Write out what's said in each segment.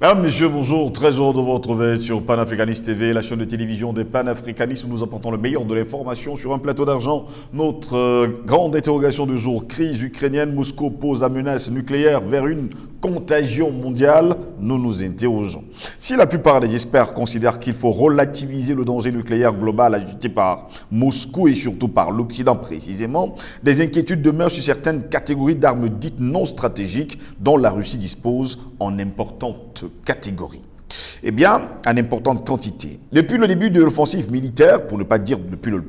Mesdames, Messieurs, bonjour, très heureux de vous retrouver sur Panafricaniste TV, la chaîne de télévision des panafricanistes où nous apportons le meilleur de l'information sur un plateau d'argent. Notre grande interrogation du jour, crise ukrainienne, Moscou pose la menace nucléaire vers une contagion mondiale, nous nous interrogeons. Si la plupart des experts considèrent qu'il faut relativiser le danger nucléaire global agité par Moscou et surtout par l'Occident précisément, des inquiétudes demeurent sur certaines catégories d'armes dites non stratégiques dont la Russie dispose en importante catégorie. Eh bien, en importante quantité. Depuis le début de l'offensive militaire, pour ne pas dire depuis le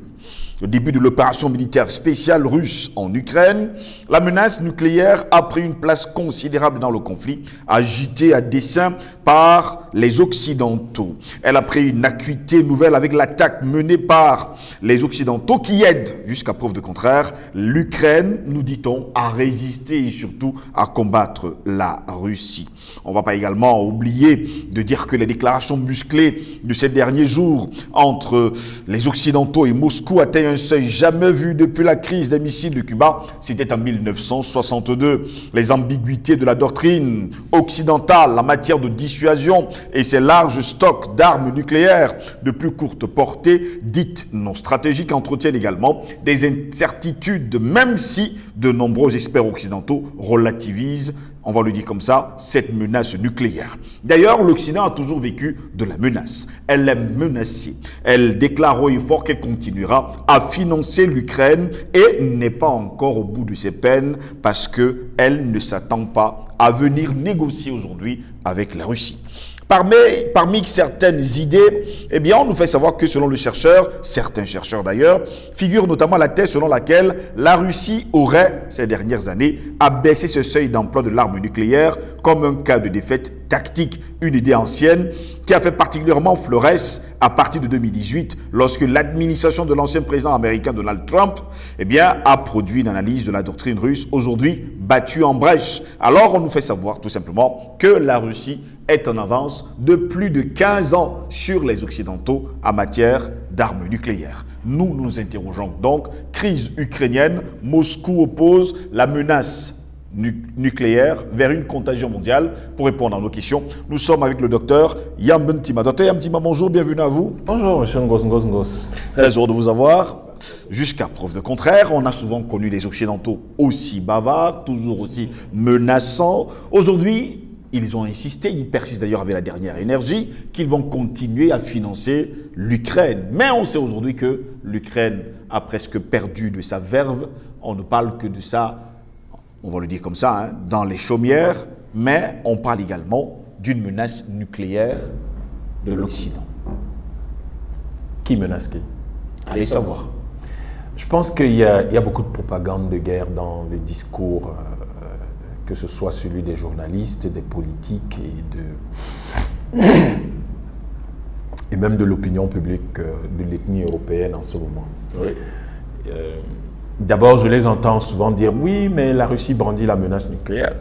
début de l'opération militaire spéciale russe en Ukraine, la menace nucléaire a pris une place considérable dans le conflit, agité à dessein par les Occidentaux. Elle a pris une acuité nouvelle avec l'attaque menée par les Occidentaux qui aident, jusqu'à preuve de contraire, l'Ukraine, nous dit-on, à résister et surtout à combattre la Russie. On ne va pas également oublier de dire que les déclarations musclées de ces derniers jours entre les Occidentaux et Moscou atteignent un seuil jamais vu depuis la crise des missiles de Cuba, c'était en 1962. Les ambiguïtés de la doctrine occidentale en matière de dissuasion et ses larges stocks d'armes nucléaires de plus courte portée, dites non stratégiques, entretiennent également des incertitudes, même si de nombreux experts occidentaux relativisent, on va le dire comme ça, cette menace nucléaire. D'ailleurs, l'Occident a toujours vécu de la menace. Elle est menacée. Elle déclare haut et fort qu'elle continuera à financer l'Ukraine et n'est pas encore au bout de ses peines parce qu'elle ne s'attend pas à venir négocier aujourd'hui avec la Russie. Parmi certaines idées, eh bien, on nous fait savoir que selon le chercheur, certains chercheurs d'ailleurs, figure notamment la thèse selon laquelle la Russie aurait, ces dernières années, abaissé ce seuil d'emploi de l'arme nucléaire comme un cas de défaite tactique, une idée ancienne qui a fait particulièrement florès à partir de 2018 lorsque l'administration de l'ancien président américain Donald Trump eh bien, a produit une analyse de la doctrine russe aujourd'hui battue en brèche. Alors on nous fait savoir tout simplement que la Russie est en avance de plus de 15 ans sur les Occidentaux en matière d'armes nucléaires. Nous nous interrogeons donc, crise ukrainienne, Moscou oppose la menace nucléaire vers une contagion mondiale. Pour répondre à nos questions, nous sommes avec le docteur Yambentima. Docteur Yambentima, bonjour, bienvenue à vous. Bonjour, monsieur Ngos. Très heureux de vous avoir. Jusqu'à preuve de contraire, on a souvent connu des Occidentaux aussi bavards, toujours aussi menaçants. Aujourd'hui, ils ont insisté, ils persistent d'ailleurs avec la dernière énergie, qu'ils vont continuer à financer l'Ukraine. Mais on sait aujourd'hui que l'Ukraine a presque perdu de sa verve. On ne parle que de ça, on va le dire comme ça, hein, dans les chaumières. Mais on parle également d'une menace nucléaire de l'Occident. Qui menace qui? Allez savoir. Je pense qu'il y a beaucoup de propagande de guerre dans les discours, que ce soit celui des journalistes, des politiques et même de l'opinion publique de l'ethnie européenne en ce moment. Oui. D'abord, je les entends souvent dire « Oui, mais la Russie brandit la menace nucléaire. »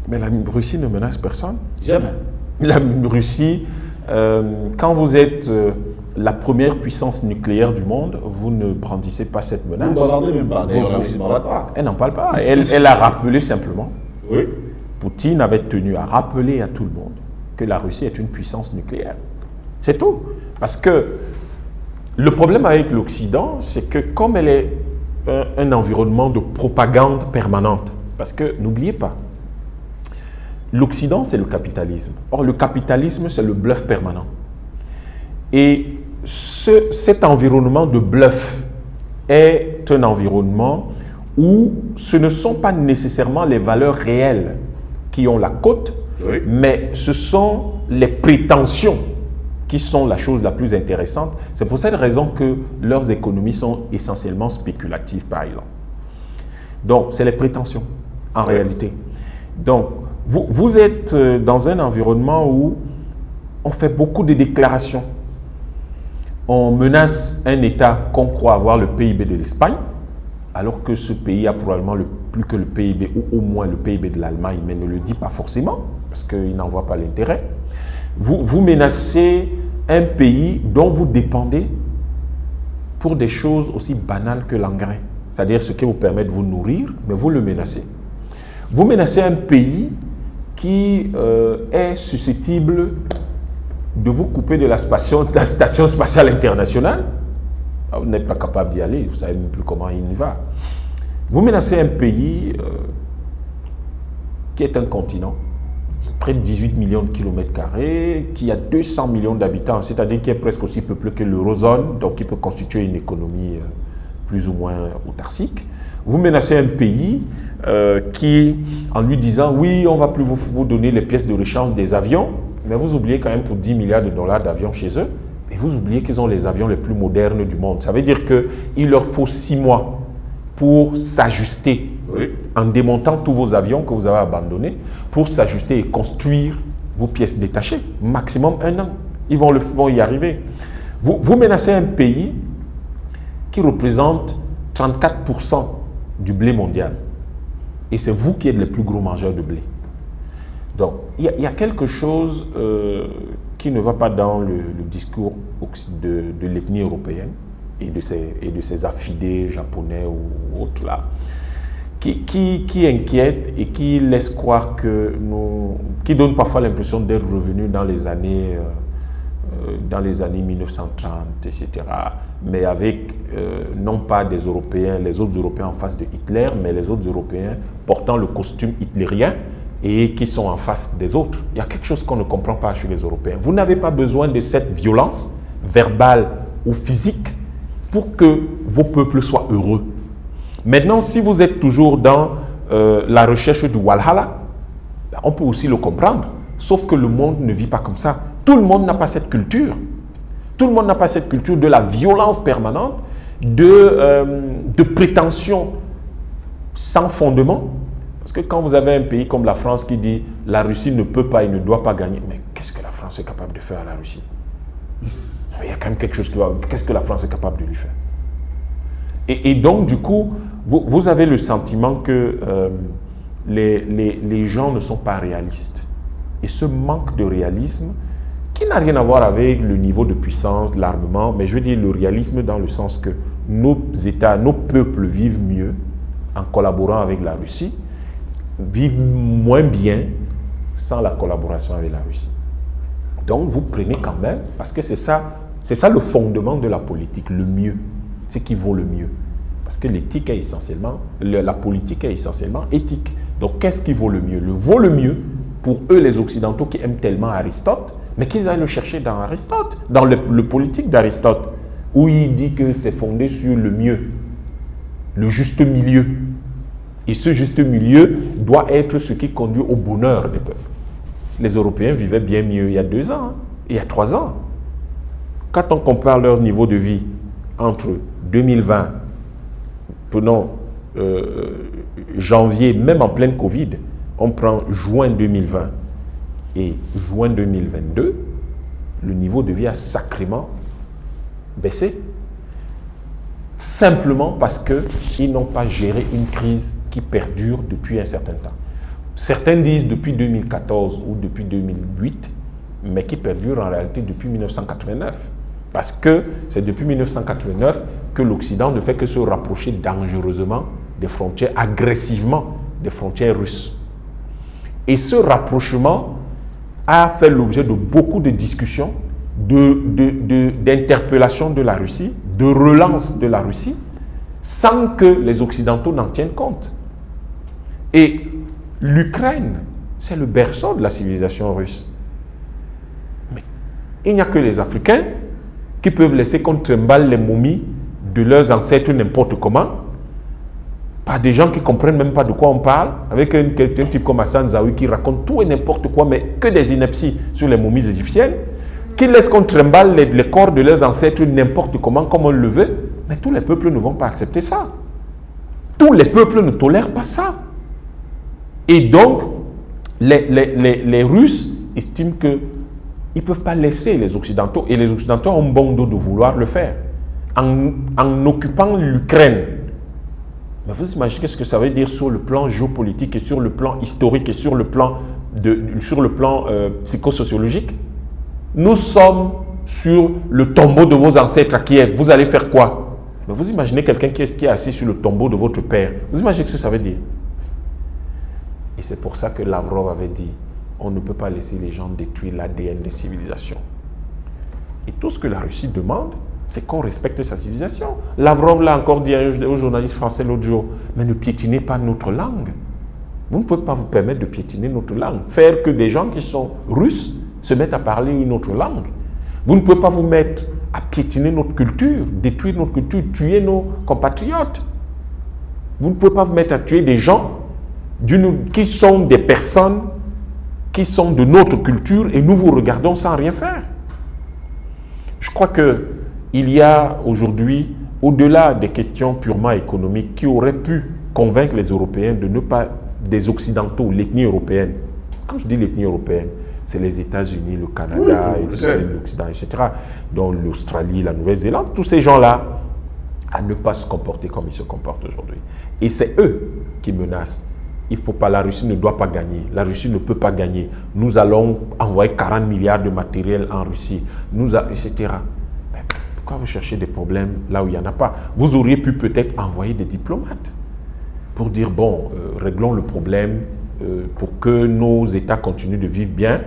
Mais la Russie ne menace personne. Jamais. La Russie, quand vous êtes la première puissance nucléaire du monde, vous ne brandissez pas cette menace. Vous ne parlez même pas. La Russie n'en parle pas. Elle n'en parle pas. Elle a rappelé simplement. Oui. Poutine avait tenu à rappeler à tout le monde que la Russie est une puissance nucléaire. C'est tout. Parce que le problème avec l'Occident, c'est que comme elle est un environnement de propagande permanente, parce que n'oubliez pas, l'Occident, c'est le capitalisme. Or, le capitalisme, c'est le bluff permanent. Et cet environnement de bluff est un environnement où ce ne sont pas nécessairement les valeurs réelles qui ont la cote, oui, mais ce sont les prétentions qui sont la chose la plus intéressante. C'est pour cette raison que leurs économies sont essentiellement spéculatives, par exemple. Donc, c'est les prétentions, en réalité. Donc, vous êtes dans un environnement où on fait beaucoup de déclarations. On menace un État qu'on croit avoir le PIB de l'Espagne, alors que ce pays a probablement plus que le PIB, ou au moins le PIB de l'Allemagne, mais ne le dit pas forcément, parce qu'il n'en voit pas l'intérêt. Vous menacez un pays dont vous dépendez pour des choses aussi banales que l'engrais, c'est-à-dire ce qui vous permet de vous nourrir, mais vous le menacez. Vous menacez un pays qui est susceptible de vous couper de la Station Spatiale Internationale. Vous n'êtes pas capable d'y aller, vous ne savez même plus comment il y va. Vous menacez un pays qui est un continent, près de 18 millions de kilomètres carrés, qui a 200 millions d'habitants, c'est-à-dire qui est presque aussi peuplé que l'eurozone, donc qui peut constituer une économie plus ou moins autarcique. Vous menacez un pays qui, en lui disant, oui, on ne va plus vous donner les pièces de rechange des avions, mais vous oubliez quand même pour 10 milliards de dollars d'avions chez eux, et vous oubliez qu'ils ont les avions les plus modernes du monde. Ça veut dire qu'il leur faut 6 mois pour s'ajuster, en démontant tous vos avions que vous avez abandonnés, pour s'ajuster et construire vos pièces détachées. Maximum 1 an. Ils vont y arriver. Vous menacez un pays qui représente 34% du blé mondial. Et c'est vous qui êtes les plus gros mangeurs de blé. Donc, il y a quelque chose qui ne va pas dans le discours de l'ethnie européenne et de ses affidés japonais ou autres là, qui inquiète et qui laisse croire que qui donne parfois l'impression d'être revenus dans les années 1930, etc. Mais avec non pas des Européens, les autres Européens en face de Hitler, mais les autres Européens portant le costume hitlérien et qui sont en face des autres. Il y a quelque chose qu'on ne comprend pas chez les Européens. Vous n'avez pas besoin de cette violence verbale ou physique pour que vos peuples soient heureux. Maintenant, si vous êtes toujours dans la recherche du Walhalla, on peut aussi le comprendre. Sauf que le monde ne vit pas comme ça. Tout le monde n'a pas cette culture. Tout le monde n'a pas cette culture de la violence permanente, de prétention sans fondement. Parce que quand vous avez un pays comme la France qui dit « la Russie ne peut pas et ne doit pas gagner », mais qu'est-ce que la France est capable de faire à la Russie? Il y a quand même quelque chose qui va... Qu'est-ce que la France est capable de lui faire? Et donc, du coup, vous avez le sentiment que les gens ne sont pas réalistes. Et ce manque de réalisme, qui n'a rien à voir avec le niveau de puissance, l'armement, mais je veux dire le réalisme dans le sens que nos États, nos peuples vivent mieux en collaborant avec la Russie, vivent moins bien sans la collaboration avec la Russie. Donc vous prenez quand même, parce que c'est ça le fondement de la politique, le mieux, ce qui vaut le mieux. Parce que l'éthique est essentiellement, la politique est essentiellement éthique. Donc qu'est-ce qui vaut le mieux? Le vaut le mieux pour eux les Occidentaux qui aiment tellement Aristote, mais qu'ils aillent le chercher dans Aristote, dans le politique d'Aristote, où il dit que c'est fondé sur le mieux, le juste milieu. Et ce juste milieu doit être ce qui conduit au bonheur des peuples. Les Européens vivaient bien mieux il y a 2 ans, hein, il y a 3 ans. Quand on compare leur niveau de vie entre 2020, prenons janvier, même en pleine Covid, on prend juin 2020 et juin 2022, le niveau de vie a sacrément baissé. Simplement parce qu'ils n'ont pas géré une crise qui perdure depuis un certain temps. Certains disent depuis 2014 ou depuis 2008, mais qui perdure en réalité depuis 1989. Parce que c'est depuis 1989 que l'Occident ne fait que se rapprocher dangereusement des frontières, agressivement des frontières russes. Et ce rapprochement a fait l'objet de beaucoup de discussions, d'interpellations de la Russie, de relance de la Russie, sans que les Occidentaux n'en tiennent compte. Et l'Ukraine, c'est le berceau de la civilisation russe. Mais il n'y a que les Africains qui peuvent laisser qu'on trimballe les momies de leurs ancêtres n'importe comment, par des gens qui ne comprennent même pas de quoi on parle, avec quelqu'un type comme Hassan Zawi qui raconte tout et n'importe quoi, mais que des inepties sur les momies égyptiennes, qui laissent qu'on trimballe les corps de leurs ancêtres n'importe comment, comme on le veut, mais tous les peuples ne vont pas accepter ça. Tous les peuples ne tolèrent pas ça. Et donc, les Russes estiment qu'ils ne peuvent pas laisser les Occidentaux, et les Occidentaux ont bon dos de vouloir le faire, en occupant l'Ukraine. Mais vous imaginez ce que ça veut dire sur le plan géopolitique et sur le plan historique et sur le plan, psychosociologique? Nous sommes sur le tombeau de vos ancêtres à Kiev. Vous allez faire quoi? Mais vous imaginez quelqu'un qui est assis sur le tombeau de votre père. Vous imaginez ce que ça veut dire? Et c'est pour ça que Lavrov avait dit, on ne peut pas laisser les gens détruire l'ADN des civilisations. Et tout ce que la Russie demande, c'est qu'on respecte sa civilisation. Lavrov l'a encore dit aux journalistes français l'autre jour, mais ne piétinez pas notre langue. Vous ne pouvez pas vous permettre de piétiner notre langue. Faire que des gens qui sont russes se mettent à parler une autre langue. Vous ne pouvez pas vous mettre à piétiner notre culture, détruire notre culture, tuer nos compatriotes. Vous ne pouvez pas vous mettre à tuer des gens qui sont des personnes qui sont de notre culture et nous vous regardons sans rien faire. Je crois qu'il y a aujourd'hui, au-delà des questions purement économiques, qui auraient pu convaincre les Européens de ne pas, des Occidentaux, l'ethnie européenne. Quand je dis l'ethnie européenne, c'est les États-Unis, le Canada, l'Occident, etc., dont l'Australie, la Nouvelle-Zélande, tous ces gens-là, à ne pas se comporter comme ils se comportent aujourd'hui. Et c'est eux qui menacent. Il faut pas, la Russie ne doit pas gagner. La Russie ne peut pas gagner. Nous allons envoyer 40 milliards de matériel en Russie, etc. Mais pourquoi vous cherchez des problèmes là où il n'y en a pas? Vous auriez pu peut-être envoyer des diplomates pour dire, bon, réglons le problème pour que nos États continuent de vivre bien.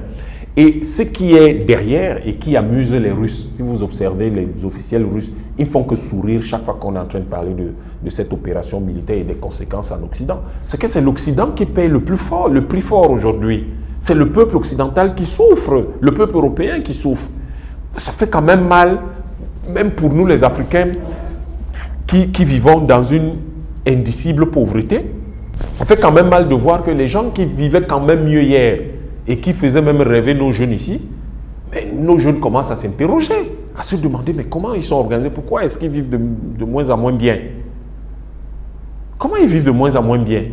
Et ce qui est derrière et qui amuse les Russes, si vous observez les officiels russes, ils ne font que sourire chaque fois qu'on est en train de parler de cette opération militaire et des conséquences en Occident. C'est que c'est l'Occident qui paye le prix fort aujourd'hui. C'est le peuple occidental qui souffre, le peuple européen qui souffre. Ça fait quand même mal, même pour nous les Africains qui vivons dans une indicible pauvreté. Ça fait quand même mal de voir que les gens qui vivaient quand même mieux hier et qui faisaient même rêver nos jeunes ici, mais nos jeunes commencent à s'interroger, à se demander mais comment ils sont organisés, pourquoi est-ce qu'ils vivent de moins en moins bien? Comment ils vivent de moins en moins bien?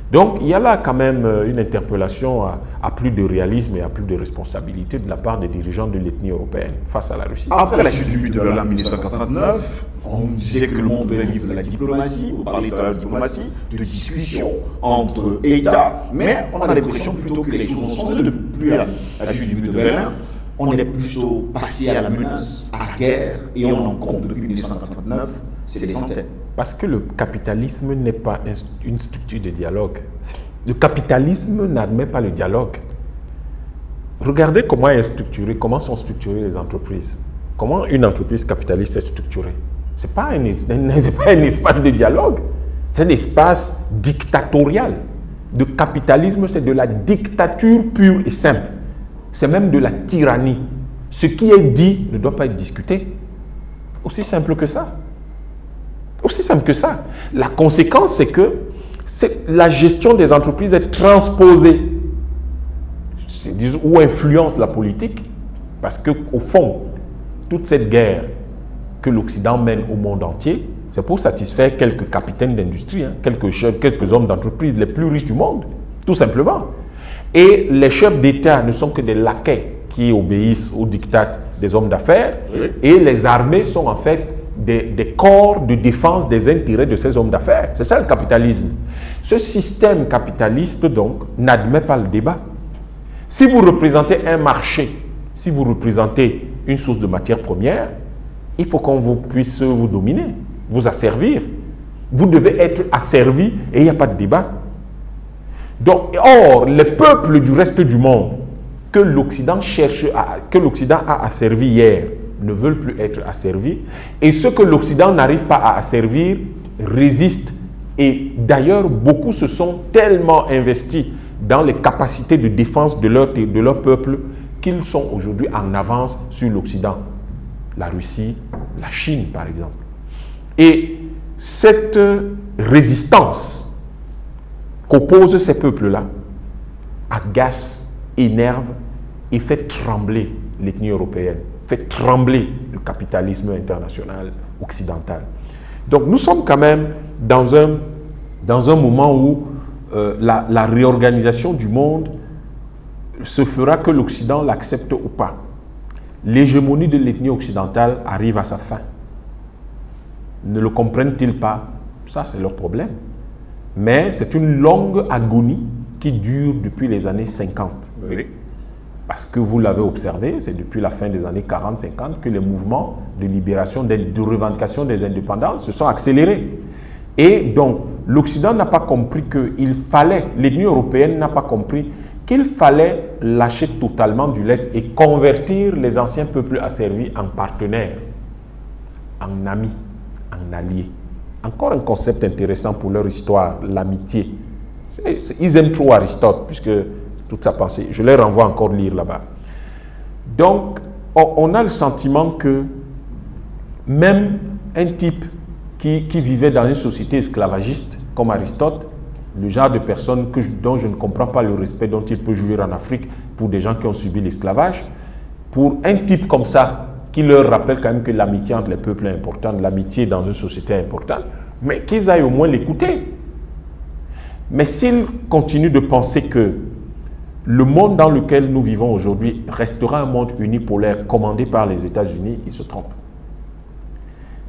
Donc il y a là quand même une interpellation à plus de réalisme et à plus de responsabilité de la part des dirigeants de l'ethnie européenne face à la Russie. Après la chute du mur de Berlin en 1989, on disait que le monde devait vivre de la diplomatie, vous parlez de la diplomatie, de discussion entre États, mais on a l'impression plutôt que les choses ont changé depuis la chute du mur de Berlin. On est plutôt passé à la menace, à la guerre, et on en compte depuis 1989, c'est des centaines. Parce que le capitalisme n'est pas une structure de dialogue. Le capitalisme n'admet pas le dialogue. Regardez comment est structuré, comment sont structurées les entreprises. Comment une entreprise capitaliste est structurée. Ce n'est pas un espace de dialogue, c'est un espace dictatorial. Le capitalisme, c'est de la dictature pure et simple. C'est même de la tyrannie. Ce qui est dit ne doit pas être discuté. Aussi simple que ça. Aussi simple que ça. La conséquence, c'est que la gestion des entreprises est transposée ou influence la politique, parce qu'au fond, toute cette guerre que l'Occident mène au monde entier, c'est pour satisfaire quelques capitaines d'industrie, quelques hommes d'entreprise les plus riches du monde, tout simplement. Et les chefs d'État ne sont que des laquais qui obéissent au diktat des hommes d'affaires, et les armées sont en fait des corps de défense des intérêts de ces hommes d'affaires. C'est ça le capitalisme. Ce système capitaliste, donc, n'admet pas le débat. Si vous représentez un marché, si vous représentez une source de matière première, il faut qu'on puisse vous dominer, vous asservir. Vous devez être asservi et il n'y a pas de débat. Donc, or, les peuples du reste du monde que l'Occident a asservi hier ne veulent plus être asservis. Et ceux que l'Occident n'arrive pas à asservir résistent. Et d'ailleurs, beaucoup se sont tellement investis dans les capacités de défense de leur peuple qu'ils sont aujourd'hui en avance sur l'Occident. La Russie, la Chine, par exemple. Et cette résistance qu'opposent ces peuples-là agace, énerve et fait trembler l'ethnie européenne, fait trembler le capitalisme international occidental. Donc nous sommes quand même dans un moment où la réorganisation du monde se fera que l'Occident l'accepte ou pas. L'hégémonie de l'ethnie occidentale arrive à sa fin. Ne le comprennent-ils pas? Ça, c'est leur problème. Mais c'est une longue agonie qui dure depuis les années 50. Oui. Parce que vous l'avez observé, c'est depuis la fin des années 40-50 que les mouvements de libération, de revendication des indépendances se sont accélérés. Et donc, l'Occident n'a pas compris qu'il fallait, l'Union européenne n'a pas compris qu'il fallait lâcher totalement du lest et convertir les anciens peuples asservis en partenaires, en amis, en alliés. Encore un concept intéressant pour leur histoire, l'amitié. Ils aiment trop Aristote, puisque toute sa pensée, je les renvoie encore lire là-bas. Donc, on a le sentiment que même un type qui vivait dans une société esclavagiste, comme Aristote, le genre de personne dont je ne comprends pas le respect dont il peut jouir en Afrique pour des gens qui ont subi l'esclavage, pour un type comme ça, qui leur rappelle quand même que l'amitié entre les peuples est importante, l'amitié dans une société est importante, mais qu'ils aillent au moins l'écouter. Mais s'ils continuent de penser que le monde dans lequel nous vivons aujourd'hui restera un monde unipolaire commandé par les États-Unis, ils se trompent.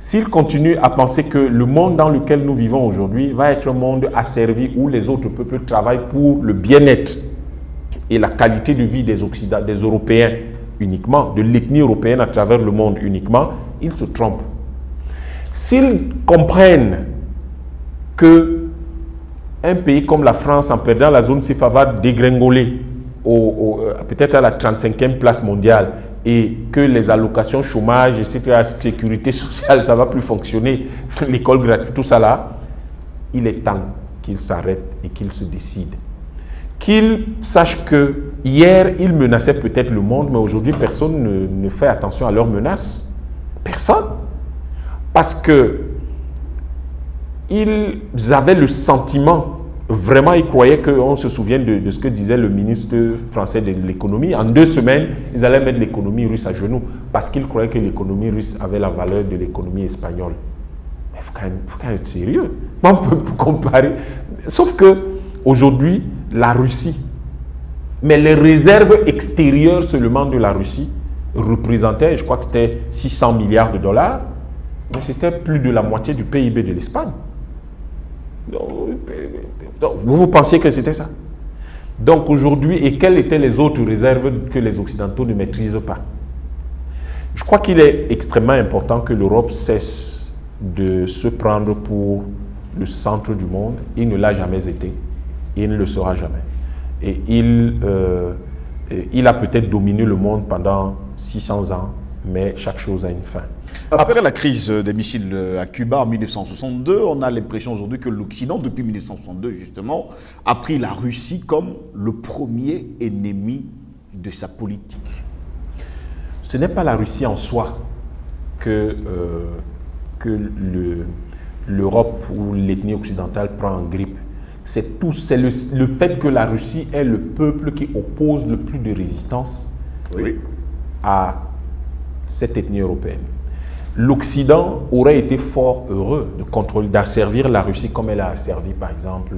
S'ils continuent à penser que le monde dans lequel nous vivons aujourd'hui va être un monde asservi où les autres peuples travaillent pour le bien-être et la qualité de vie des Européens uniquement, de l'ethnie européenne à travers le monde uniquement, ils se trompent. S'ils comprennent que un pays comme la France, en perdant la zone CFA, va dégringoler peut-être à la 35e place mondiale et que les allocations chômage, etc., la sécurité sociale, ça ne va plus fonctionner, l'école gratuite, tout ça là, il est temps qu'ils s'arrêtent et qu'ils se décident. Qu'ils sachent que hier, ils menaçaient peut-être le monde, mais aujourd'hui, personne ne fait attention à leurs menaces. Personne. Parce que ils avaient le sentiment, vraiment ils croyaient qu'on se souvient de ce que disait le ministre français de l'économie. En 2 semaines, ils allaient mettre l'économie russe à genoux parce qu'ils croyaient que l'économie russe avait la valeur de l'économie espagnole. Mais il faut quand même être sérieux. On peut comparer. Sauf que aujourd'hui, la Russie, mais les réserves extérieures seulement de la Russie représentaient, je crois que c'était 600 milliards de dollars, mais c'était plus de la moitié du PIB de l'Espagne. Donc, vous pensiez que c'était ça? Donc aujourd'hui, et quelles étaient les autres réserves que les Occidentaux ne maîtrisent pas? Je crois qu'il est extrêmement important que l'Europe cesse de se prendre pour le centre du monde. Il ne l'a jamais été. Il ne le sera jamais. Et il a peut-être dominé le monde pendant 600 ans, mais chaque chose a une fin. Après la crise des missiles à Cuba en 1962, on a l'impression aujourd'hui que l'Occident, depuis 1962 justement, a pris la Russie comme le premier ennemi de sa politique. Ce n'est pas la Russie en soi que l'Europe ou l'ethnie occidentale prend en grippe. C'est le fait que la Russie est le peuple qui oppose le plus de résistance à cette ethnie européenne. L'Occident aurait été fort heureux d'asservir la Russie comme elle a asservi, par exemple,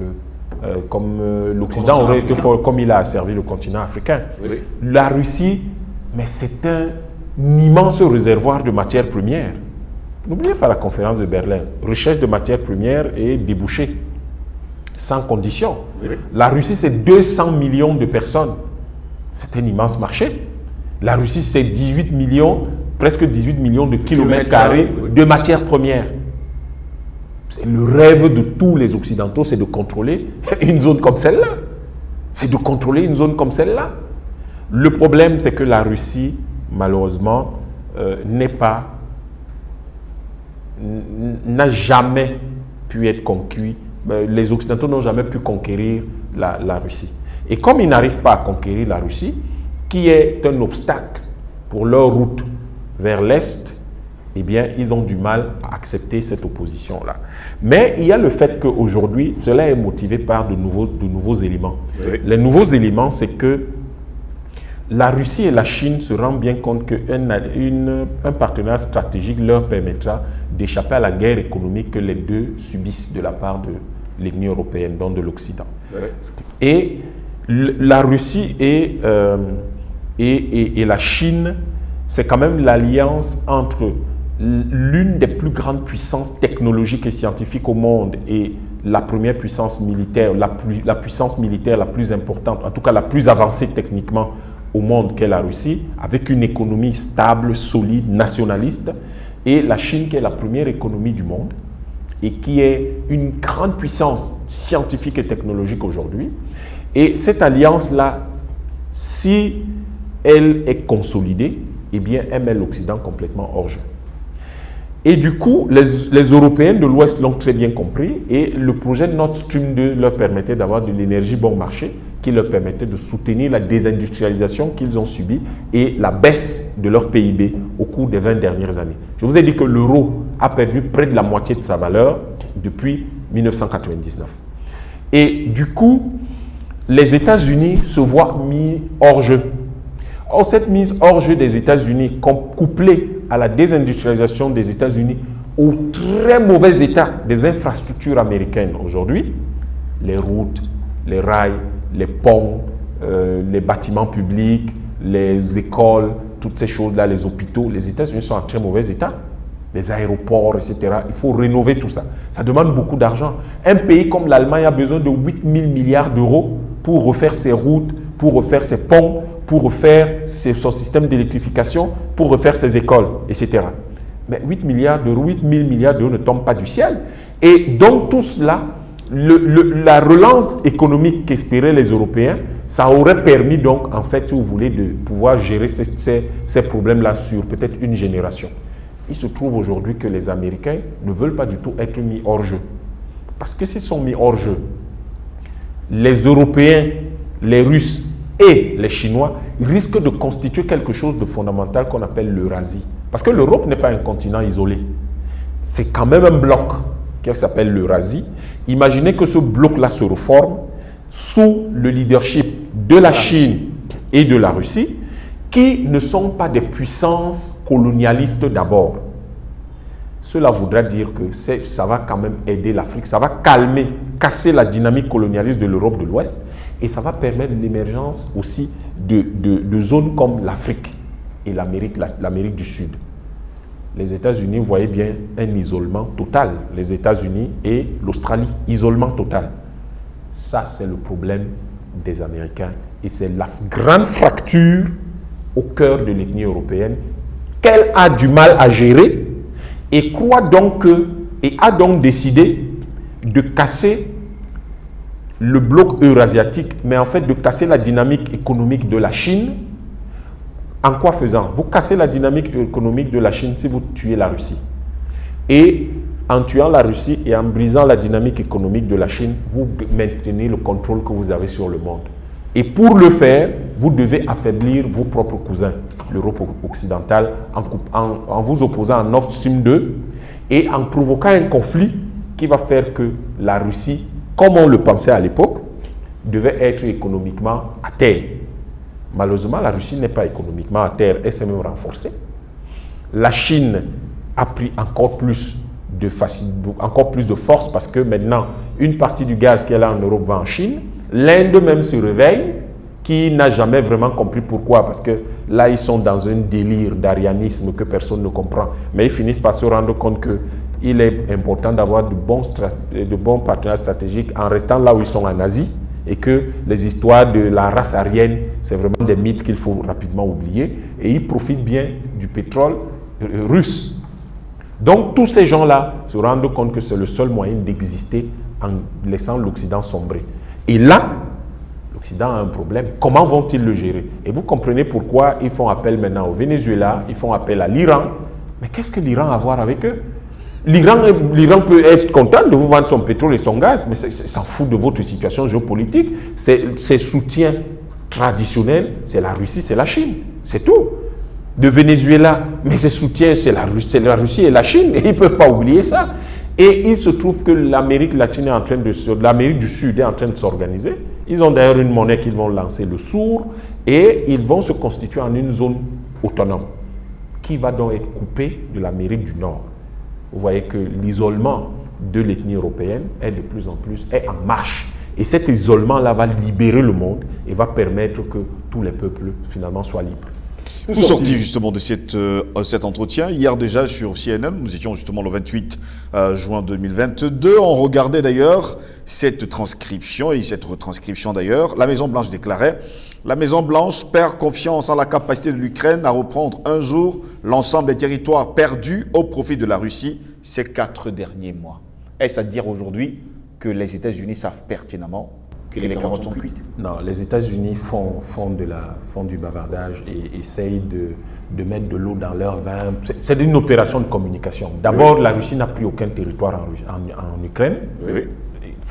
l'Occident aurait été fort comme il a asservi le continent africain. Oui. La Russie, mais c'est un immense réservoir de matières premières. N'oubliez pas la conférence de Berlin. Recherche de matières premières et débouchés, sans condition. Oui. La Russie, c'est 200 millions de personnes. C'est un immense marché. La Russie, c'est 18 millions, presque 18 millions de kilomètres carrés de matières premières. Le rêve de tous les Occidentaux, c'est de contrôler une zone comme celle-là. C'est de contrôler une zone comme celle-là. Le problème, c'est que la Russie, malheureusement, n'a jamais pu être conquis. Les Occidentaux n'ont jamais pu conquérir la Russie. Et comme ils n'arrivent pas à conquérir la Russie, qui est un obstacle pour leur route vers l'Est, eh bien, ils ont du mal à accepter cette opposition-là. Mais il y a le fait qu'aujourd'hui, cela est motivé par de nouveaux éléments. Oui. Les nouveaux éléments, c'est que la Russie et la Chine se rendent bien compte qu'un partenariat stratégique leur permettra d'échapper à la guerre économique que les deux subissent de la part de l'Union européenne, donc de l'Occident. Oui. Et la Russie et la Chine, c'est quand même l'alliance entre l'une des plus grandes puissances technologiques et scientifiques au monde et la première puissance militaire, la puissance militaire la plus importante, en tout cas la plus avancée techniquement au monde qu'est la Russie, avec une économie stable, solide, nationaliste, et la Chine qui est la première économie du monde et qui est une grande puissance scientifique et technologique aujourd'hui. Et cette alliance-là Si elle est consolidée, eh bien, elle met l'Occident complètement hors jeu. Et du coup, les Européens de l'Ouest l'ont très bien compris et le projet Nord Stream 2 leur permettait d'avoir de l'énergie bon marché qui leur permettait de soutenir la désindustrialisation qu'ils ont subie et la baisse de leur PIB au cours des 20 dernières années. Je vous ai dit que l'euro a perdu près de la moitié de sa valeur depuis 1999. Et du coup, les États-Unis se voient mis hors jeu. Or, cette mise hors jeu des États-Unis, couplée à la désindustrialisation des États-Unis, au très mauvais état des infrastructures américaines aujourd'hui, les routes, les rails, les ponts, les bâtiments publics, les écoles, toutes ces choses-là, les hôpitaux, les États-Unis sont en très mauvais état. Les aéroports, etc. Il faut rénover tout ça. Ça demande beaucoup d'argent. Un pays comme l'Allemagne a besoin de 8 000 milliards d'euros pour refaire ses routes, pour refaire ses ponts, pour refaire son système d'électrification, pour refaire ses écoles, etc. Mais 8 000 milliards d'euros ne tombent pas du ciel. Et donc tout cela, la relance économique qu'espéraient les Européens, ça aurait permis donc, en fait, si vous voulez, de pouvoir gérer ces problèmes-là sur peut-être une génération. Il se trouve aujourd'hui que les Américains ne veulent pas du tout être mis hors jeu. Parce que s'ils sont mis hors jeu, les Européens, les Russes et les Chinois risquent de constituer quelque chose de fondamental qu'on appelle l'Eurasie. Parce que l'Europe n'est pas un continent isolé. C'est quand même un bloc qui s'appelle l'Eurasie. Imaginez que ce bloc-là se reforme sous le leadership de la Chine et de la Russie, qui ne sont pas des puissances colonialistes d'abord. Cela voudra dire que ça va quand même aider l'Afrique, ça va calmer, casser la dynamique colonialiste de l'Europe de l'Ouest et ça va permettre l'émergence aussi de zones comme l'Afrique et l'Amérique du Sud. Les États-Unis, vous voyez bien, un isolement total. Les États-Unis et l'Australie, isolement total. Ça, c'est le problème des Américains et c'est la grande fracture au cœur de l'ethnie européenne qu'elle a du mal à gérer et croit donc et a donc décidé de casser le bloc eurasiatique, mais en fait de casser la dynamique économique de la Chine. En quoi faisant? Vous cassez la dynamique économique de la Chine si vous tuez la Russie. Et en tuant la Russie et en brisant la dynamique économique de la Chine, vous maintenez le contrôle que vous avez sur le monde. Et pour le faire, vous devez affaiblir vos propres cousins, l'Europe occidentale, en vous opposant à Nord Stream 2 et en provoquant un conflit qui va faire que la Russie, comme on le pensait à l'époque, devait être économiquement à terre. Malheureusement, la Russie n'est pas économiquement à terre, elle s'est même renforcée. La Chine a pris encore plus de force parce que maintenant, une partie du gaz qui est là en Europe va en Chine. L'Inde même se réveille, qui n'a jamais vraiment compris pourquoi, parce que là, ils sont dans un délire d'arianisme que personne ne comprend. Mais ils finissent par se rendre compte qu'il est important d'avoir de bons partenaires stratégiques en restant là où ils sont en Asie, et que les histoires de la race aryenne, c'est vraiment des mythes qu'il faut rapidement oublier, et ils profitent bien du pétrole russe. Donc, tous ces gens-là se rendent compte que c'est le seul moyen d'exister en laissant l'Occident sombrer. Et là, l'Occident a un problème. Comment vont-ils le gérer? Et vous comprenez pourquoi ils font appel maintenant au Venezuela, ils font appel à l'Iran. Mais qu'est-ce que l'Iran a à voir avec eux? L'Iran peut être content de vous vendre son pétrole et son gaz, mais s'en fout de votre situation géopolitique. Ses soutiens traditionnels, c'est la Russie, c'est la Chine. C'est tout. De Venezuela, mais ses soutiens, c'est la Russie et la Chine. Et ils ne peuvent pas oublier ça. Et il se trouve que l'Amérique latine est en train l'Amérique du Sud est en train de s'organiser. Ils ont d'ailleurs une monnaie qu'ils vont lancer, le SUR, et ils vont se constituer en une zone autonome qui va donc être coupée de l'Amérique du Nord. Vous voyez que l'isolement de l'ethnie européenne est de plus en plus en marche. Et cet isolement-là va libérer le monde et va permettre que tous les peuples finalement soient libres. Nous sortis justement de cet entretien. Hier déjà sur CNN, nous étions justement le 28 juin 2022. On regardait d'ailleurs cette transcription et cette retranscription d'ailleurs. La Maison-Blanche déclarait « La Maison-Blanche perd confiance en la capacité de l'Ukraine à reprendre un jour l'ensemble des territoires perdus au profit de la Russie ces 4 derniers mois. » Est-ce à dire aujourd'hui que les États-Unis savent pertinemment Que les carottes sont cuites. Non, les États-Unis font du bavardage et essayent de mettre de l'eau dans leur vin. C'est une opération de communication. D'abord, la Russie n'a pris aucun territoire en Ukraine. Oui.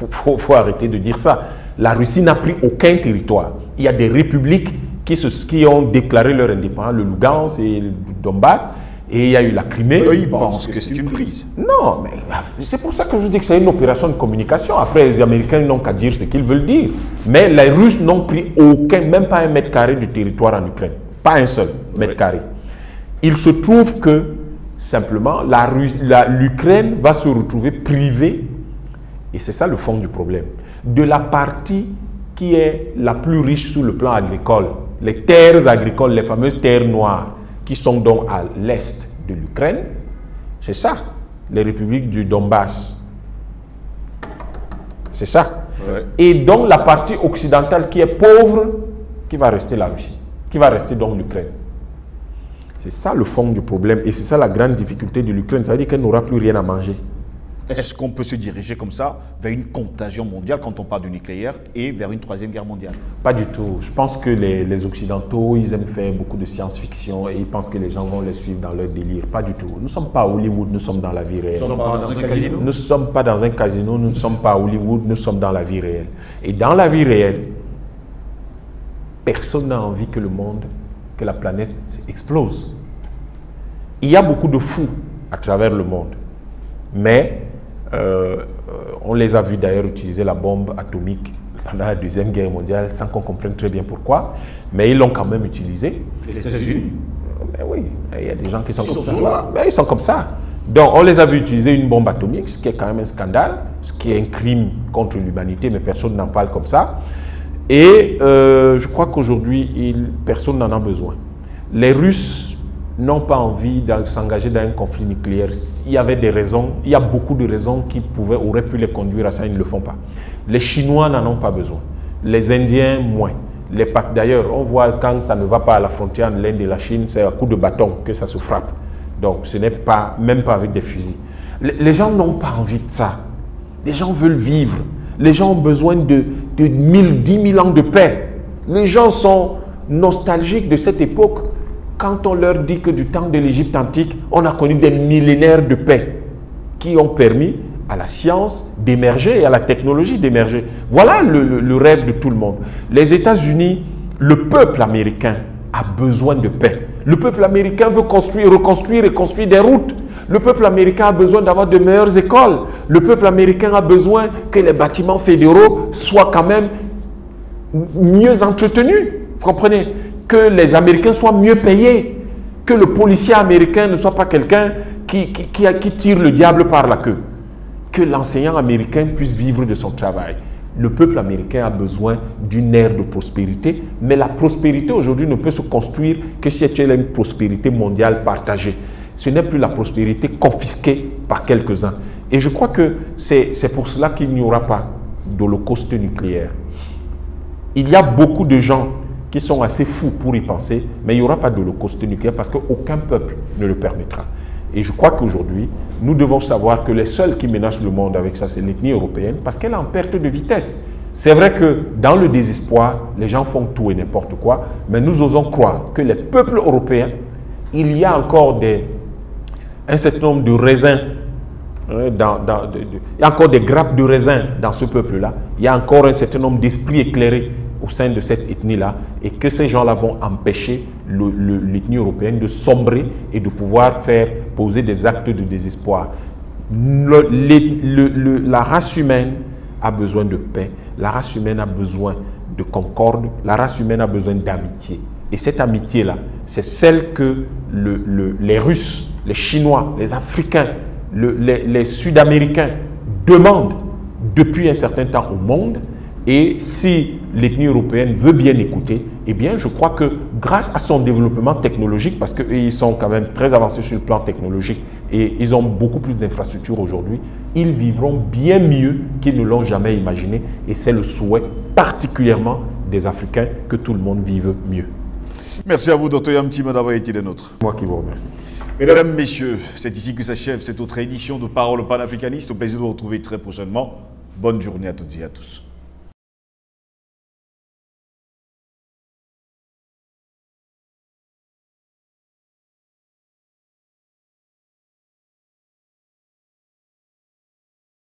Il faut arrêter de dire ça. La Russie n'a pris aucun territoire. Il y a des républiques qui ont déclaré leur indépendance, le Lugansk et le Donbass, et il y a eu la Crimée. Eux, ils pensent que c'est une prise. Non, mais c'est pour ça que je dis que c'est une opération de communication. Après, les Américains n'ont qu'à dire ce qu'ils veulent dire. Mais les Russes n'ont pris aucun, même pas 1 mètre carré de territoire en Ukraine. Pas un seul mètre carré. Il se trouve que, simplement, l'Ukraine va se retrouver privée, et c'est ça le fond du problème, de la partie qui est la plus riche sur le plan agricole. Les terres agricoles, les fameuses terres noires, qui sont donc à l'est de l'Ukraine, c'est ça, les républiques du Donbass. C'est ça. Ouais. Et donc la partie occidentale qui est pauvre, qui va rester la Russie, qui va rester donc l'Ukraine. C'est ça le fond du problème et c'est ça la grande difficulté de l'Ukraine. Ça veut dire qu'elle n'aura plus rien à manger. Est-ce qu'on peut se diriger comme ça vers une contagion mondiale quand on parle du nucléaire et vers une 3e guerre mondiale? Pas du tout. Je pense que les Occidentaux, ils aiment faire beaucoup de science-fiction et ils pensent que les gens vont les suivre dans leur délire. Pas du tout. Nous ne sommes pas à Hollywood, nous sommes dans la vie réelle. Nous ne sommes pas dans un casino? Nous ne sommes pas dans un casino, nous ne sommes pas à Hollywood, nous sommes dans la vie réelle. Et dans la vie réelle, personne n'a envie que le monde, que la planète explose. Il y a beaucoup de fous à travers le monde, mais on les a vus d'ailleurs utiliser la bombe atomique pendant la 2e guerre mondiale sans qu'on comprenne très bien pourquoi, mais ils l'ont quand même utilisé. Les États-Unis? Ben oui, il y a des gens qui sont comme ça. Ben, ils sont comme ça. Donc on les a vus utiliser une bombe atomique, ce qui est quand même un scandale, ce qui est un crime contre l'humanité, mais personne n'en parle comme ça. Et je crois qu'aujourd'hui, personne n'en a besoin. Les Russes n'ont pas envie de s'engager dans un conflit nucléaire. Il y avait des raisons, il y a beaucoup de raisons qui auraient pu les conduire à ça, ils ne le font pas. Les Chinois n'en ont pas besoin. Les Indiens, moins. D'ailleurs, on voit quand ça ne va pas à la frontière de l'Inde et la Chine, c'est à coup de bâton que ça se frappe. Donc ce n'est pas, même pas avec des fusils. Les gens n'ont pas envie de ça. Les gens veulent vivre. Les gens ont besoin de 10 000 ans de paix. Les gens sont nostalgiques de cette époque. Quand on leur dit que du temps de l'Égypte antique, on a connu des millénaires de paix qui ont permis à la science d'émerger et à la technologie d'émerger. Voilà le rêve de tout le monde. Les États-Unis, le peuple américain a besoin de paix. Le peuple américain veut construire, reconstruire et construire des routes. Le peuple américain a besoin d'avoir de meilleures écoles. Le peuple américain a besoin que les bâtiments fédéraux soient quand même mieux entretenus. Vous comprenez? Que les Américains soient mieux payés, que le policier américain ne soit pas quelqu'un qui tire le diable par la queue, que l'enseignant américain puisse vivre de son travail. Le peuple américain a besoin d'une ère de prospérité, mais la prospérité aujourd'hui ne peut se construire que si elle est une prospérité mondiale partagée. Ce n'est plus la prospérité confisquée par quelques-uns. Et je crois que c'est pour cela qu'il n'y aura pas d'holocauste nucléaire. Il y a beaucoup de gens qui sont assez fous pour y penser, mais il n'y aura pas d'holocauste nucléaire parce qu'aucun peuple ne le permettra. Et je crois qu'aujourd'hui, nous devons savoir que les seuls qui menacent le monde avec ça, c'est l'ethnie européenne, parce qu'elle est en perte de vitesse. C'est vrai que dans le désespoir, les gens font tout et n'importe quoi, mais nous osons croire que les peuples européens, il y a encore un certain nombre de raisins, il y a encore des grappes de raisins dans ce peuple-là, il y a encore un certain nombre d'esprits éclairés au sein de cette ethnie-là, et que ces gens-là vont empêcher l'ethnie européenne de sombrer et de pouvoir poser des actes de désespoir. La race humaine a besoin de paix, la race humaine a besoin de concorde, la race humaine a besoin d'amitié. Et cette amitié-là, c'est celle que les Russes, les Chinois, les Africains, les Sud-Américains demandent depuis un certain temps au monde. Et si l'ethnie européenne veut bien écouter, eh bien, je crois que grâce à son développement technologique, parce qu'ils sont quand même très avancés sur le plan technologique et ils ont beaucoup plus d'infrastructures aujourd'hui, ils vivront bien mieux qu'ils ne l'ont jamais imaginé. Et c'est le souhait particulièrement des Africains que tout le monde vive mieux. Merci à vous, Dr Yamtima, d'avoir été des nôtres. Moi qui vous remercie. Mesdames, Messieurs, c'est ici que s'achève cette autre édition de Parole panafricaniste. Au plaisir de vous retrouver très prochainement. Bonne journée à toutes et à tous.